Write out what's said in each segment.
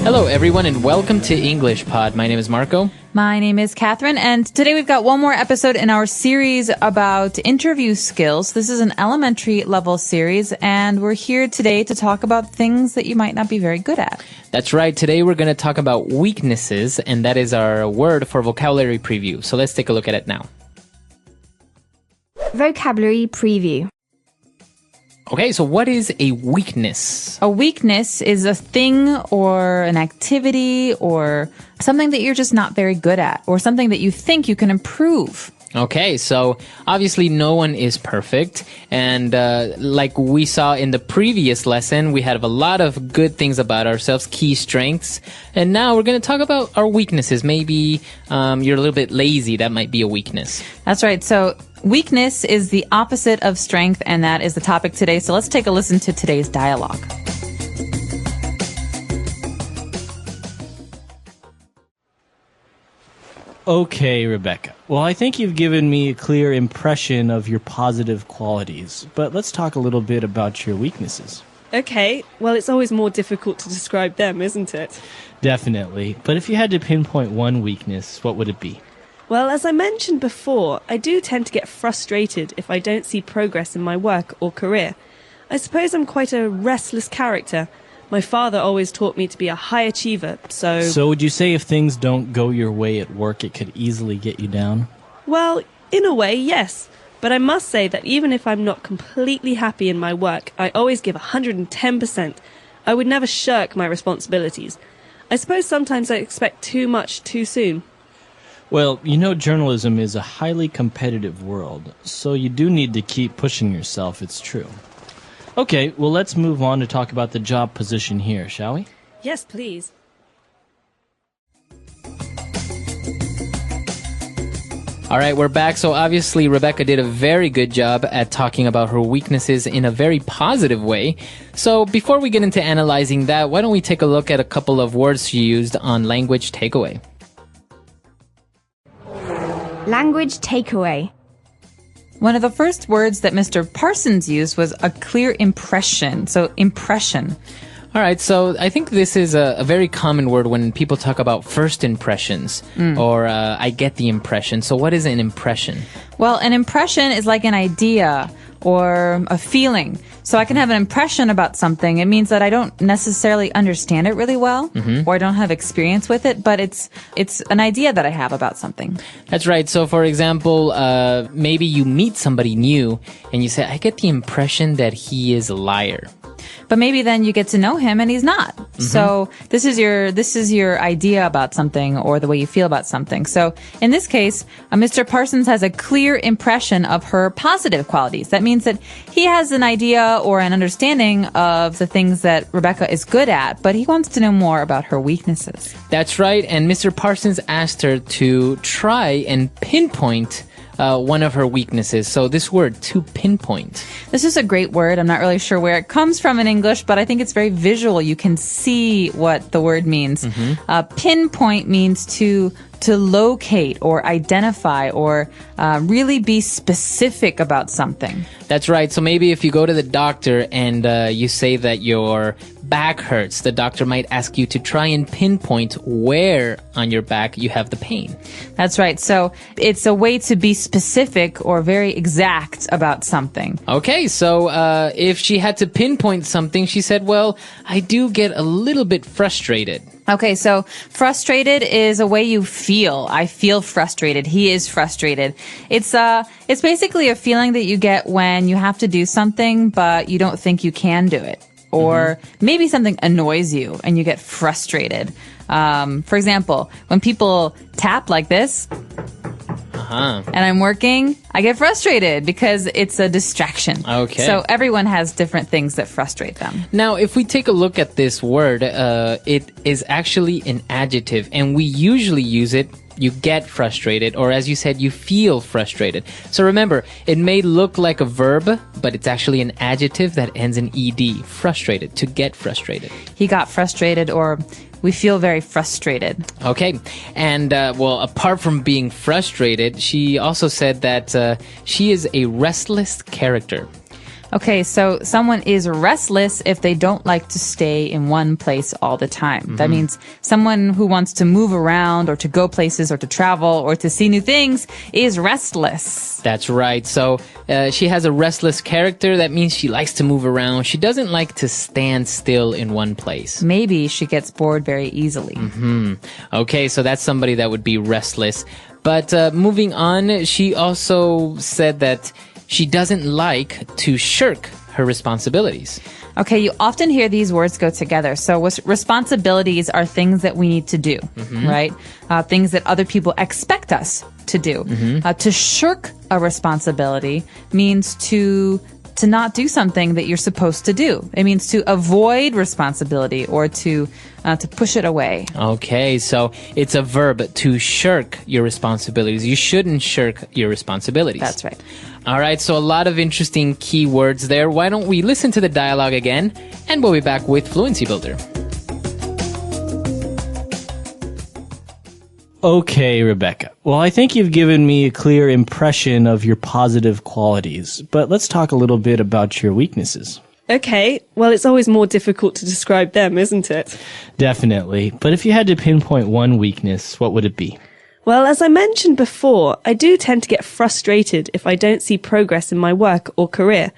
Hello, everyone, and welcome to English Pod. My name is Marco. My name is Catherine, and today we've got one more episode in our series about interview skills. This is an elementary level series, and we're here today to talk about things that you might not be very good at. That's right. Today we're going to talk about weaknesses, and that is our word for vocabulary preview. So let's take a look at it now. Vocabulary preview. Okay, so what is a weakness? A weakness is a thing or an activity or something that you're just not very good at or something that you think you can improve. Okay, so obviously no one is perfect, and like we saw in the previous lesson, we have a lot of good things about ourselves, key strengths, and now we're going to talk about our weaknesses. Maybe you're a little bit lazy. That might be a weakness. That's right. So weakness is the opposite of strength, and that is the topic today. So let's take a listen to today's dialogue. Okay, Rebecca. Well, I think you've given me a clear impression of your positive qualities, but let's talk a little bit about your weaknesses. Okay, well, it's always more difficult to describe them, isn't it? Definitely. But if you had to pinpoint one weakness, what would it be? Well, as I mentioned before, I do tend to get frustrated if I don't see progress in my work or career. I suppose I'm quite a restless character. My father always taught me to be a high achiever, so... So would you say if things don't go your way at work, it could easily get you down? Well, in a way, yes. But I must say that even if I'm not completely happy in my work, I always give 110%. I would never shirk my responsibilities. I suppose sometimes I expect too much too soon. Well, you know journalism is a highly competitive world, so you do need to keep pushing yourself, it's true. Okay, well, let's move on to talk about the job position here, shall we? Yes, please. All right, we're back. So obviously, Rebecca did a very good job at talking about her weaknesses in a very positive way. So before we get into analyzing that, why don't we take a look at a couple of words she used on language takeaway? Language takeaway. One of the first words that Mr. Parsons used was a clear impression. So impression. All right, so I think this is a very common word when people talk about first impressions or I get the impression. So what is an impression? Well, an impression is like an idea or a feeling. So I can have an impression about something. It means that I don't necessarily understand it really well or I don't have experience with it, but it's an idea that I have about something. That's right. So for example, maybe you meet somebody new and you say, I get the impression that he is a liar. But maybe then you get to know him and he's not. So this is your idea about something or the way you feel about something. So in this case, Mr. Parsons has a clear impression of her positive qualities. That means that he has an idea or an understanding of the things that Rebecca is good at, but he wants to know more about her weaknesses. That's right. And Mr. Parsons asked her to try and pinpoint one of her weaknesses. So this word, to pinpoint. This is a great word. I'm not really sure where it comes from in English, but I think it's very visual. You can see what the word means. Pinpoint means to locate or identify or really be specific about something. That's right. So maybe if you go to the doctor and you say that your back hurts, the doctor might ask you to try and pinpoint where on your back you have the pain. That's right. So it's a way to be specific or very exact about something. Okay, so if she had to pinpoint something, she said, well, I do get a little bit frustrated. Okay, so frustrated is a way you feel. I feel frustrated. He is frustrated. It's basically a feeling that you get when you have to do something, but you don't think you can do it. Or maybe something annoys you and you get frustrated. For example, when people tap like this, and I'm working, I get frustrated because it's a distraction. Okay. So everyone has different things that frustrate them. Now, if we take a look at this word, it is actually an adjective, and we usually use it, you get frustrated, or as you said, you feel frustrated. So remember, it may look like a verb, but it's actually an adjective that ends in ed, frustrated, to get frustrated. He got frustrated, or we feel very frustrated. Okay. And, well, apart from being frustrated, she also said that she is a restless character. Okay, so someone is restless if they don't like to stay in one place all the time. That means someone who wants to move around or to go places or to travel or to see new things is restless. That's right. So she has a restless character. That means she likes to move around. She doesn't like to stand still in one place. Maybe she gets bored very easily. Okay, so that's somebody that would be restless. But moving on, she also said that she doesn't like to shirk her responsibilities. Okay, you often hear these words go together. So responsibilities are things that we need to do, right? Things that other people expect us to do. To shirk a responsibility means to not do something that you're supposed to do. It means to avoid responsibility or to push it away. Okay, so it's a verb, to shirk your responsibilities. You shouldn't shirk your responsibilities. That's right. All right, so a lot of interesting key words there. Why don't we listen to the dialogue again, and we'll be back with Fluency Builder. Okay, Rebecca. Well, I think you've given me a clear impression of your positive qualities, but let's talk a little bit about your weaknesses. Okay, well, it's always more difficult to describe them, isn't it? Definitely. But if you had to pinpoint one weakness, what would it be? Well, as I mentioned before, I do tend to get frustrated if I don't see progress in my work or career.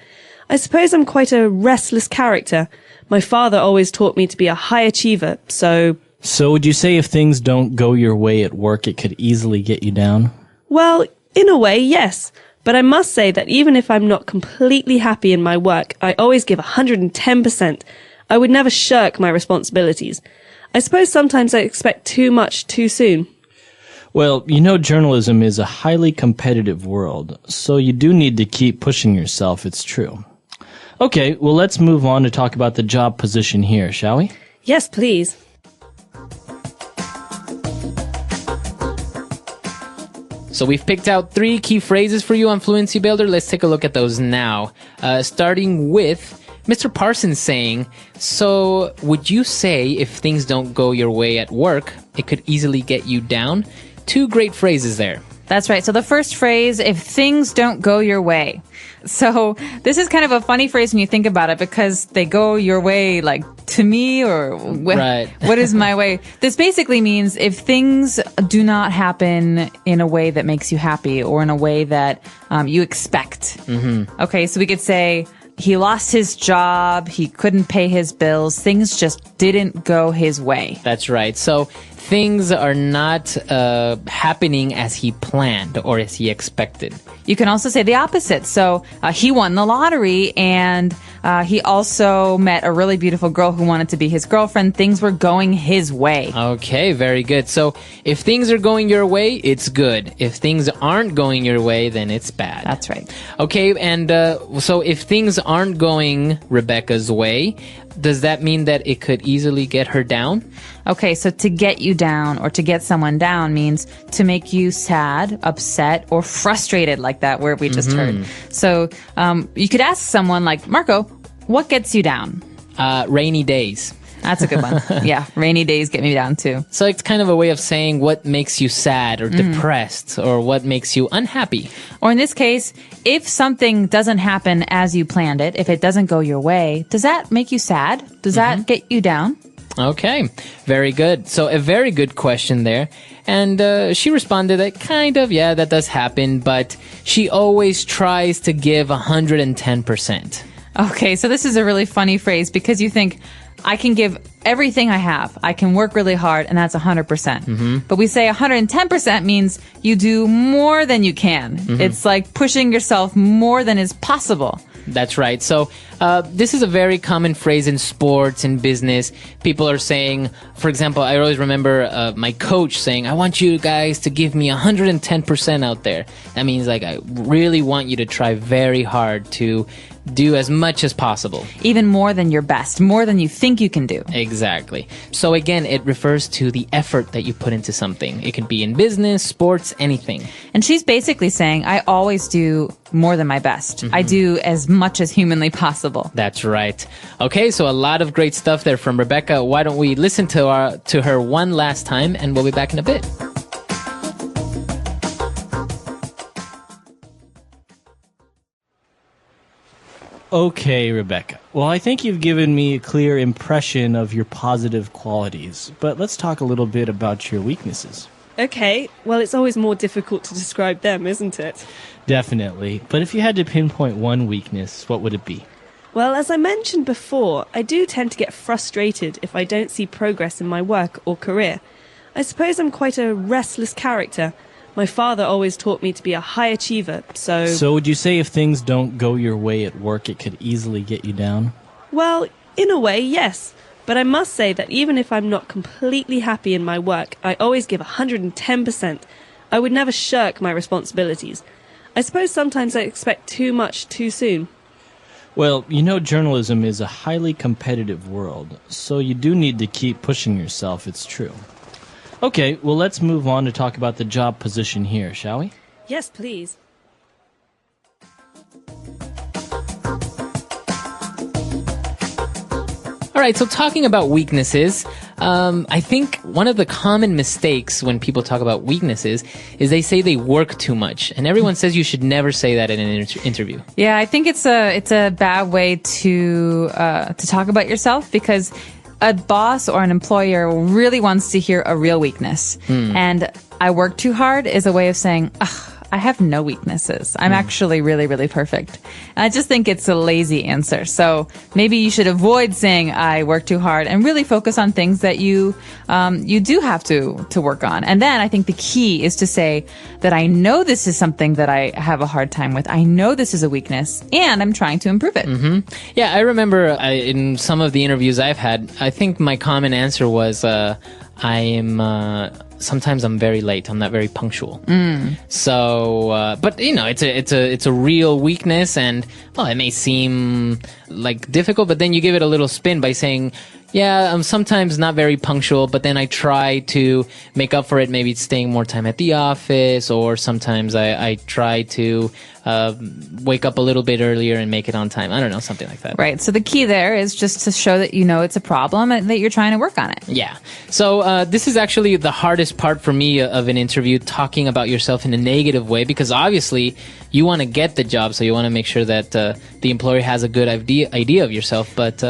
I suppose I'm quite a restless character. My father always taught me to be a high achiever, so... So would you say if things don't go your way at work, it could easily get you down? Well, in a way, yes. But I must say that even if I'm not completely happy in my work, I always give 110%. I would never shirk my responsibilities. I suppose sometimes I expect too much too soon. Well, journalism is a highly competitive world, so you do need to keep pushing yourself, it's true. Okay, well, let's move on to talk about the job position here, shall we? Yes, please. So we've picked out 3 key phrases for you on Fluency Builder. Let's take a look at those now. Starting with Mr. Parsons saying, so would you say if things don't go your way at work, it could easily get you down? 2 great phrases there. That's right. So the first phrase, if things don't go your way. So this is kind of a funny phrase when you think about it because they go your way like to me or Right. What is my way? This basically means if things do not happen in a way that makes you happy or in a way that you expect. Okay, so we could say he lost his job, he couldn't pay his bills, things just didn't go his way. That's right. So things are not happening as he planned or as he expected. You can also say the opposite. So he won the lottery and he also met a really beautiful girl who wanted to be his girlfriend. Things were going his way. Okay, very good. So if things are going your way, it's good. If things aren't going your way, then it's bad. That's right. Okay, and so if things aren't going Rebecca's way, does that mean that it could easily get her down? Okay, so to get you down or to get someone down means to make you sad, upset, or frustrated, like that word we just heard. So you could ask someone like, Marco, what gets you down? Rainy days. That's a good one. Yeah, rainy days get me down too. So it's kind of a way of saying what makes you sad or depressed or what makes you unhappy. Or in this case, if something doesn't happen as you planned it, if it doesn't go your way, does that make you sad? Does that get you down? Okay, very good. So a very good question there. And she responded that kind of, yeah, that does happen, but she always tries to give 110%. Okay, so this is a really funny phrase because you think, I can give everything I have. I can work really hard, and that's 100%. But we say 110% means you do more than you can. It's like pushing yourself more than is possible. That's right. So this is a very common phrase in sports and business. People are saying, for example, I always remember my coach saying, I want you guys to give me 110% out there. That means like I really want you to try very hard to do as much as possible. Even more than your best, more than you think you can do. Exactly. So again, it refers to the effort that you put into something. It could be in business, sports, anything. And she's basically saying, I always do more than my best. I do as much as humanly possible. That's right. Okay, so a lot of great stuff there from Rebecca. Why don't we listen to her one last time, and we'll be back in a bit. Okay, Rebecca. Well, I think you've given me a clear impression of your positive qualities, but let's talk a little bit about your weaknesses. Okay, well, it's always more difficult to describe them, isn't it? Definitely. But if you had to pinpoint one weakness, what would it be? Well, as I mentioned before, I do tend to get frustrated if I don't see progress in my work or career. I suppose I'm quite a restless character. My father always taught me to be a high achiever, So would you say if things don't go your way at work, it could easily get you down? Well, in a way, yes. But I must say that even if I'm not completely happy in my work, I always give 110%. I would never shirk my responsibilities. I suppose sometimes I expect too much too soon. Well, you know journalism is a highly competitive world, so you do need to keep pushing yourself, it's true. Okay, well let's move on to talk about the job position here, shall we? Yes, please. All right, so talking about weaknesses, I think one of the common mistakes when people talk about weaknesses is they say they work too much, and everyone says you should never say that in an interview. Yeah, I think it's a bad way to talk about yourself, because a boss or an employer really wants to hear a real weakness. And I work too hard is a way of saying, ugh, I have no weaknesses. I'm actually really, really perfect. And I just think it's a lazy answer. So maybe you should avoid saying I work too hard and really focus on things that you do have to work on. And then I think the key is to say that I know this is something that I have a hard time with. I know this is a weakness and I'm trying to improve it. Yeah, I remember in some of the interviews I've had, I think my common answer was sometimes I'm very late. I'm not very punctual. So, but you know, it's a real weakness, and well, it may seem like difficult, but then you give it a little spin by saying, yeah, I'm sometimes not very punctual, but then I try to make up for it, maybe staying more time at the office, or sometimes I try to wake up a little bit earlier and make it on time. I don't know, something like that. Right. So the key there is just to show that you know it's a problem and that you're trying to work on it. Yeah. So this is actually the hardest part for me of an interview, talking about yourself in a negative way, because obviously you want to get the job, so you want to make sure that the employer has a good idea of yourself, but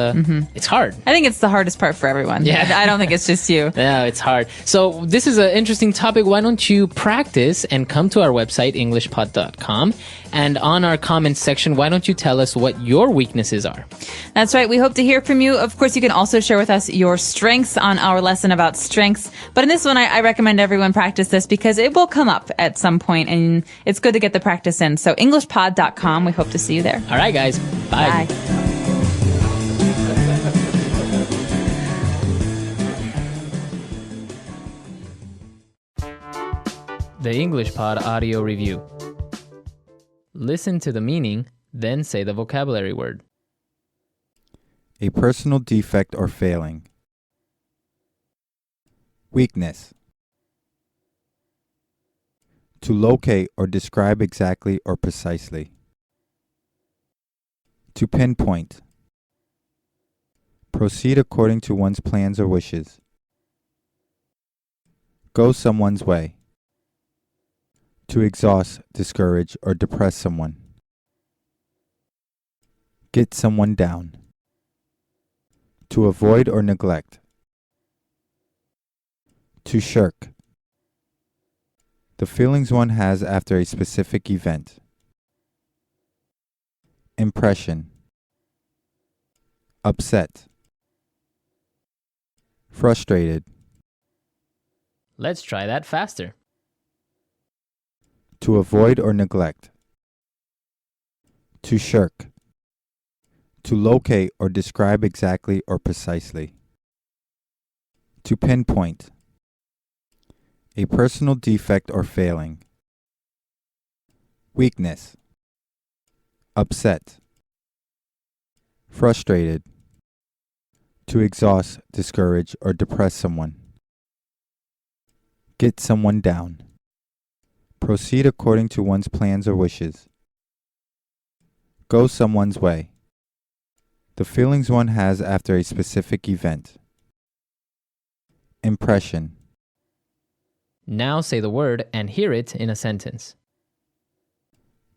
it's hard. I think it's the hardest part for everyone. Yeah. I don't think it's just you. Yeah, it's hard. So this is an interesting topic. Why don't you practice and come to our website, englishpod.com, and on our comments section, why don't you tell us what your weaknesses are? That's right. We hope to hear from you. Of course, you can also share with us your strengths on our lesson about strengths. But in this one, I recommend everyone practice this because it will come up at some point, and it's good to get the practice in. So englishpod.com. We hope to see you there. All right, guys. Bye. Bye. The English Pod Audio Review. Listen to the meaning, then say the vocabulary word. A personal defect or failing. Weakness. To locate or describe exactly or precisely. To pinpoint. Proceed according to one's plans or wishes. Go someone's way. To exhaust, discourage, or depress someone. Get someone down. To avoid or neglect. To shirk. The feelings one has after a specific event. Impression. Upset. Frustrated. Let's try that faster. To avoid or neglect. To shirk. To locate or describe exactly or precisely. To pinpoint. A personal defect or failing. Weakness. Upset. Frustrated. To exhaust, discourage, or depress someone. Get someone down. Proceed according to one's plans or wishes. Go someone's way. The feelings one has after a specific event. Impression. Now say the word and hear it in a sentence.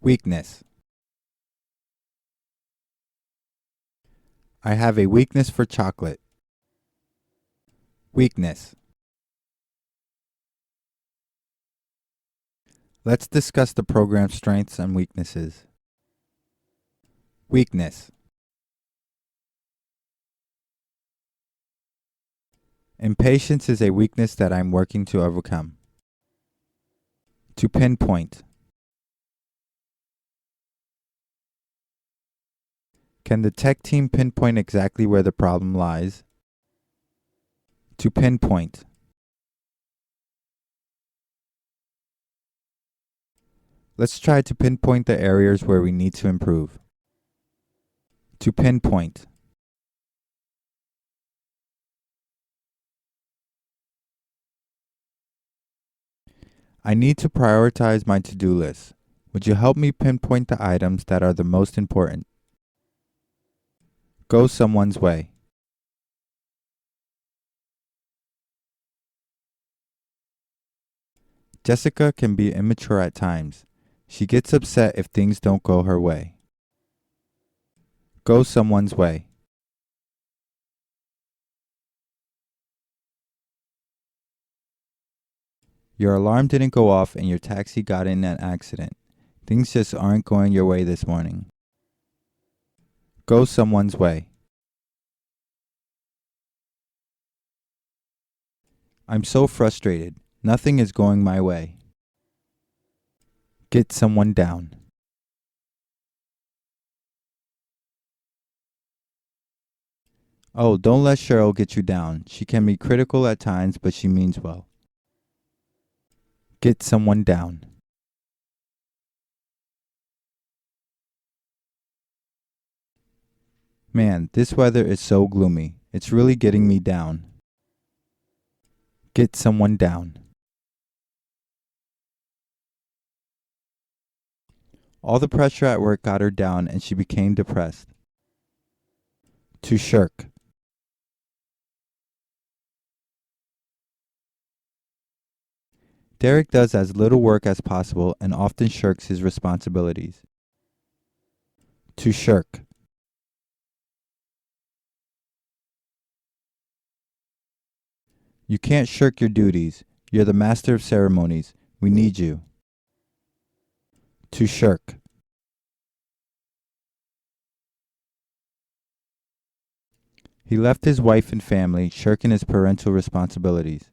Weakness. I have a weakness for chocolate. Weakness. Let's discuss the program's strengths and weaknesses. Weakness. Impatience is a weakness that I'm working to overcome. To pinpoint. Can the tech team pinpoint exactly where the problem lies? To pinpoint. Let's try to pinpoint the areas where we need to improve. To pinpoint. I need to prioritize my to-do list. Would you help me pinpoint the items that are the most important? Go someone's way. Jessica can be immature at times. She gets upset if things don't go her way. Go someone's way. Your alarm didn't go off and your taxi got in an accident. Things just aren't going your way this morning. Go someone's way. I'm so frustrated. Nothing is going my way. Get someone down. Oh, don't let Cheryl get you down. She can be critical at times, but she means well. Get someone down. Man, this weather is so gloomy. It's really getting me down. Get someone down. All the pressure at work got her down and she became depressed. To shirk. Derek does as little work as possible and often shirks his responsibilities. To shirk. You can't shirk your duties. You're the master of ceremonies. We need you. To shirk. He left his wife and family, shirking his parental responsibilities.